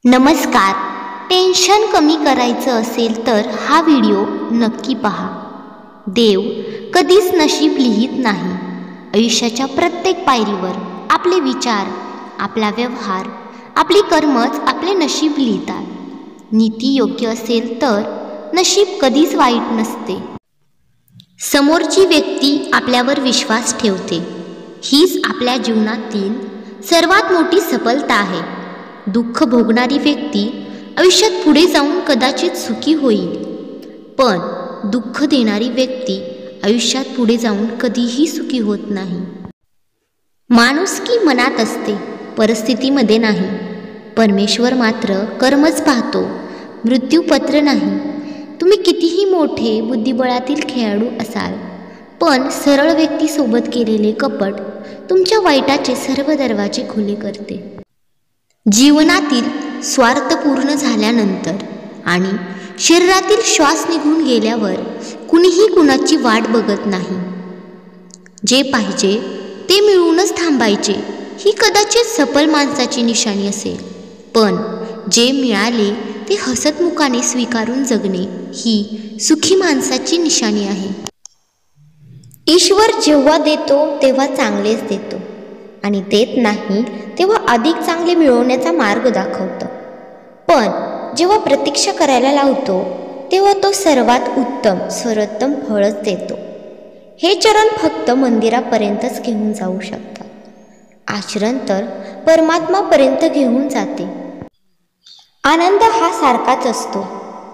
नमस्कार. टेन्शन कमी करायचं असेल तर हा व्हिडिओ नक्की पहा. देव कधीच नशीब लिहित नाही. आयुष्याच्या प्रत्येक पायरीवर आपले विचार, आपला व्यवहार, आपली कर्मच आपले नशीब लिहितात. नीती योग्य असेल तर नशीब कधीच वाईट नसते. समोरची व्यक्ती आपल्यावर विश्वास ठेवते, हीच आपल्या जीवनातील सर्वात मोठी सफलता आहे. दुःख भोगणारी व्यक्ती आयुष्यात पुढे जाऊन कदाचित सुखी होईल, पण दुःख देणारी व्यक्ती आयुष्यात पुढे जाऊन कधीही सुखी होत नाही. माणुसकी मनात असते, परिस्थितीमध्ये नाही. परमेश्वर मात्र कर्मच पाहतो, मृत्यूपत्र नाही. तुम्ही कितीही मोठे बुद्धिबळातील खेळाडू असाल, पण सरळ व्यक्तीसोबत केलेले कपट तुमच्या वाईटाचे सर्व दरवाजे खुले करते. जीवनातील स्वार्थ पूर्ण झाल्यानंतर आणि शरीरातील श्वास निघून गेल्यावर कुणीही कुणाची वाट बघत नाही. जे पाहिजे ते मिळूनच थांबायचे ही कदाचित सफल माणसाची निशाणी असेल, पण जे मिळाले ते हसतमुखाने स्वीकारून जगणे ही सुखी माणसाची निशाणी आहे. ईश्वर जेव्हा देतो तेव्हा चांगलेच देतो आणि देत नाही तेव्हा अधिक चांगले मिळवण्याचा मार्ग दाखवतो. पण जेव्हा प्रतीक्षा करायला लावतो तेव्हा तो सर्वात उत्तम सर्वोत्तम फळच देतो. हे चरण फक्त मंदिरापर्यंतच घेऊन जाऊ शकतात. आचरण तर परमात्मापर्यंत घेऊन जाते. आनंद हा सारखाच असतो,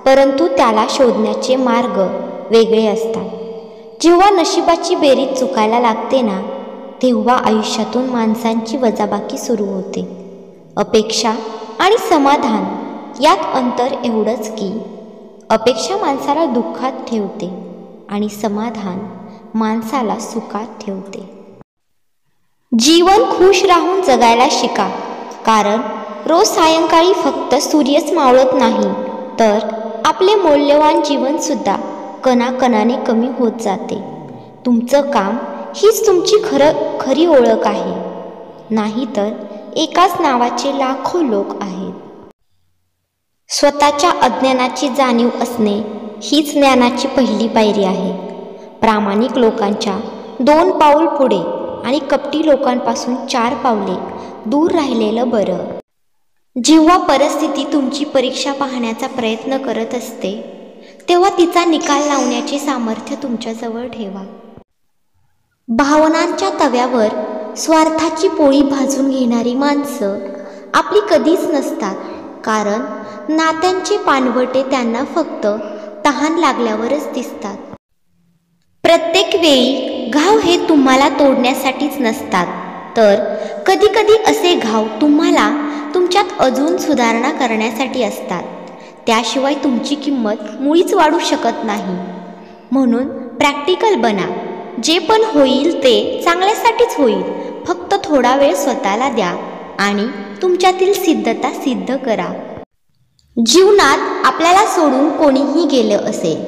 परंतु त्याला शोधण्याचे मार्ग वेगळे असतात. जेव्हा नशिबाची बेरीज चुकायला लागते ना, तेव्हा आयुष्यातून माणसांची वजाबाकी सुरू होते. अपेक्षा आणि समाधान यात अंतर एवढंच की अपेक्षा माणसाला दुःखात ठेवते आणि समाधान माणसाला सुखात ठेवते. जीवन खुश राहून जगायला शिका, कारण रोज सायंकाळी फक्त सूर्यच मावळत नाही, तर आपले मौल्यवान जीवनसुद्धा कणाकणाने कमी होत जाते. तुमचं काम हीच तुमची खरी ओळख आहे, नाहीतर एकाच नावाचे लाखो लोक आहेत. स्वतःच्या अज्ञानाची जाणीव असणे हीच ज्ञानाची पहिली पायरी आहे. प्रामाणिक लोकांच्या 2 पाऊल पुढे आणि कपटी लोकांपासून 4 पावले दूर राहिलेलं बरं. जेव्हा परिस्थिती तुमची परीक्षा पाहण्याचा प्रयत्न करत असते, तेव्हा तिचा निकाल लावण्याचे सामर्थ्य तुमच्याजवळ ठेवा. भावनांच्या तव्यावर स्वार्थाची पोळी भाजून घेणारी माणसं आपली कधीच नसतात, कारण नात्यांचे पानवटे त्यांना फक्त तहान लागल्यावरच दिसतात. प्रत्येक वेळी घाव हे तुम्हाला तोडण्यासाठीच नसतात, तर कधीकधी असे घाव तुम्हाला तुमच्यात अजून सुधारणा करण्यासाठी असतात. त्याशिवाय तुमची किंमत मुळीच वाढू शकत नाही. म्हणून प्रॅक्टिकल बना. जे पण होईल ते चांगल्यासाठीच होईल. फक्त थोडा वेळ स्वतःला द्या आणि तुमच्यातील सिद्धता सिद्ध करा. जीवनात आपल्याला सोडून कोणीही गेलं असेल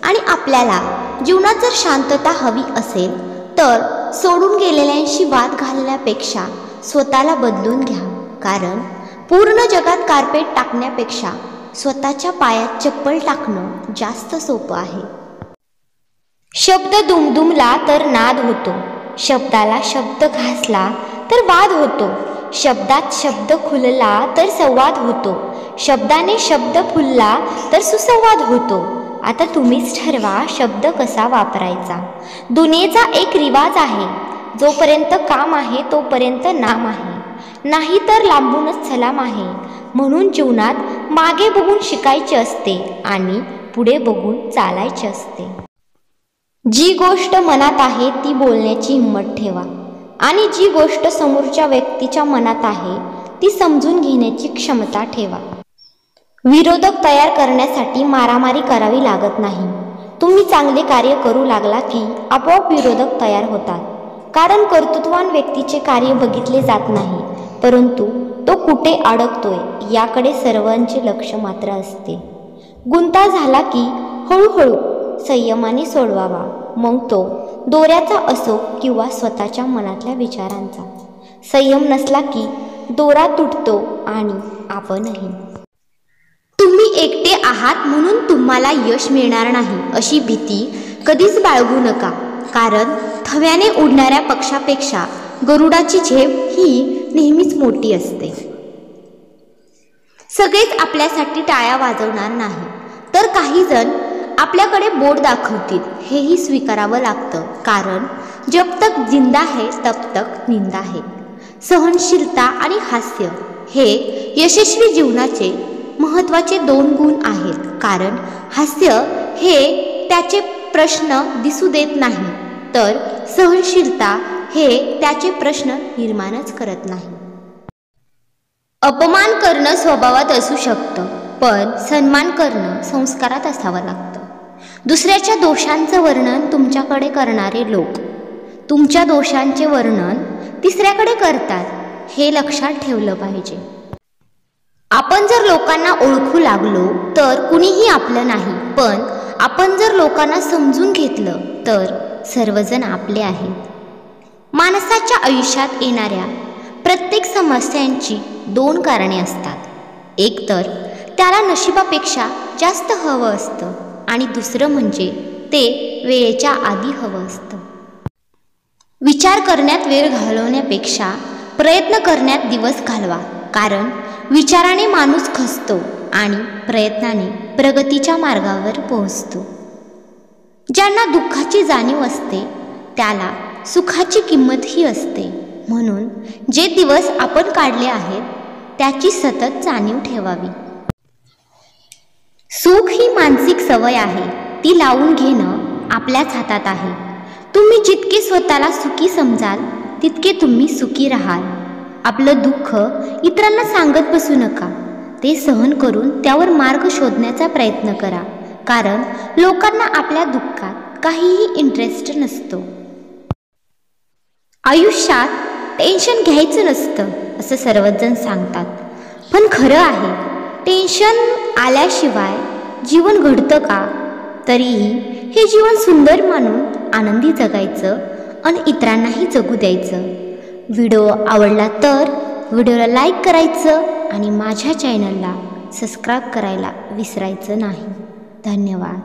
आणि आपल्याला जीवनात जर शांतता हवी असेल, तर सोडून गेलेल्यांशी वाद घालण्यापेक्षा स्वतःला बदलून घ्या, कारण पूर्ण जगात कार्पेट टाकण्यापेक्षा स्वतःच्या पायात चप्पल टाकणं जास्त सोपं आहे. शब्द दुमदुमला तर नाद होतो, शब्दाला शब्द घासला तर वाद होतो, शब्दात शब्द खुलला तर संवाद होतो, शब्दाने शब्द फुलला तर सुसंवाद होतो. आता तुम्हीच ठरवा शब्द कसा वापरायचा. दुनियेचा एक रिवाज आहे, जोपर्यंत काम आहे तोपर्यंत नाम आहे, नाही तर लांबूनच सलाम आहे. म्हणून जीवनात मागे बघून शिकायचे असते आणि पुढे बघून चालायचे असते. जी गोष्ट मनात आहे ती बोलण्याची हिंमत ठेवा आणि जी गोष्ट समोरच्या व्यक्तीच्या मनात आहे ती समजून घेण्याची क्षमता ठेवा. विरोधक तयार करण्यासाठी मारामारी करावी लागत नाही. तुम्ही चांगले कार्य करू लागला की आपोआप विरोधक तयार होतात, कारण कर्तृत्ववान व्यक्तीचे कार्य बघितले जात नाही, परंतु तो कुठे अडकतोय याकडे सर्वांचे लक्ष मात्र असते. गुंता झाला की हळूहळू संयमाने सोडवावा, मग तो दोऱ्याचा असो किंवा स्वतःच्या मनातल्या विचारांचा. संयम नसला की दोरा तुटतो आणि आपणही. तुम्ही एकटे आहात म्हणून तुम्हाला यश मिळणार नाही अशी भीती कधीच बाळगू नका, कारण थव्याने उडणाऱ्या पक्षापेक्षा गरुडाची झेप ही नेहमीच मोठी असते. सगळेच आपल्यासाठी टाळ्या वाजवणार नाही, तर काही जण आपल्याकडे बोट दाखवतील हेही स्वीकारावं लागतं, कारण जब तक जिंदा है तब तक निंदा है. सहनशीलता आणि हास्य हे यशस्वी जीवनाचे महत्त्वाचे 2 गुण आहेत, कारण हास्य हे त्याचे प्रश्न दिसू देत नाही, तर सहनशीलता हे त्याचे प्रश्न निर्माणच करत नाही. अपमान करणं स्वभावात असू शकतं, पण सन्मान करणं संस्कारात असावं लागतं. दुसऱ्याच्या दोषांचं वर्णन तुमच्याकडे करणारे लोक तुमच्या दोषांचे वर्णन तिसऱ्याकडे करतात, हे लक्षात ठेवलं पाहिजे. आपण जर लोकांना ओळखू लागलो तर कुणीही आपलं नाही, पण आपण जर लोकांना समजून घेतलं तर सर्वजण आपले आहेत. माणसाच्या आयुष्यात येणाऱ्या प्रत्येक समस्यांची 2 कारणे असतात. एक तर त्याला नशिबापेक्षा जास्त हवं असतं आणि दुसरं म्हणजे ते वेळेच्या आधी हवं असतं. विचार करण्यात वेळ घालवण्यापेक्षा प्रयत्न करण्यात दिवस घालवा, कारण विचाराने माणूस खचतो आणि प्रयत्नाने प्रगतीच्या मार्गावर पोहोचतो. ज्यांना दुःखाची जाणीव असते त्याला सुखाची किंमतही असते, म्हणून जे दिवस आपण काढले आहेत त्याची सतत जाणीव ठेवावी. सुख ही मानसिक सवय आहे, ती लावून घेणं आपल्याच हातात आहे. तुम्ही जितके स्वतःला सुखी समजाल तितके तुम्ही सुखी राहाल. आपलं दुःख इतरांना सांगत बसू नका, ते सहन करून त्यावर मार्ग शोधण्याचा प्रयत्न करा, कारण लोकांना आपल्या दुःखात काहीही इंटरेस्ट नसतो. आयुष्यात टेन्शन घ्यायचं नसतं असं सर्वजण सांगतात, पण खरं आहे, टेन्शन आल्याशिवाय जीवन घडतं का? तरीही हे जीवन सुंदर मानून आनंदी जगायचं आणि इतरांनाही जगू द्यायचं. व्हिडिओ आवडला तर व्हिडिओला लाईक करायचं आणि माझ्या चॅनलला सबस्क्राईब करायला विसरायचं नाही. धन्यवाद.